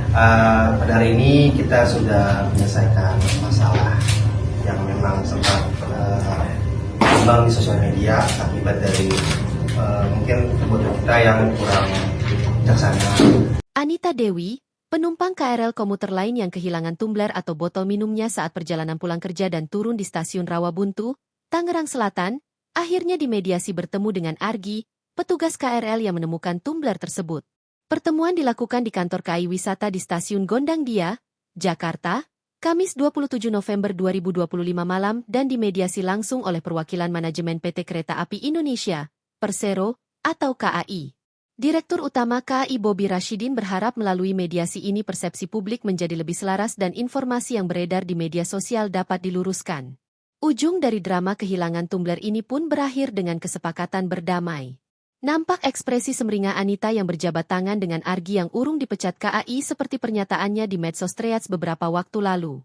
Pada hari ini kita sudah menyelesaikan masalah yang memang sempat berkembang di sosial media akibat dari mungkin kebutuhan kita yang kurang bijaksana. Anita Dewi, penumpang KRL komuter lain yang kehilangan tumbler atau botol minumnya saat perjalanan pulang kerja dan turun di stasiun Rawabuntu, Tangerang Selatan, akhirnya dimediasi bertemu dengan Argi, petugas KRL yang menemukan tumbler tersebut. Pertemuan dilakukan di kantor KAI Wisata di Stasiun Gondangdia, Jakarta, Kamis 27 November 2025 malam dan dimediasi langsung oleh perwakilan manajemen PT Kereta Api Indonesia, Persero, atau KAI. Direktur Utama KAI Bobi Rashidin berharap melalui mediasi ini persepsi publik menjadi lebih selaras dan informasi yang beredar di media sosial dapat diluruskan. Ujung dari drama kehilangan tumbler ini pun berakhir dengan kesepakatan berdamai. Nampak ekspresi semeringah Anita yang berjabat tangan dengan Argi yang urung dipecat KAI seperti pernyataannya di medsos Threads beberapa waktu lalu.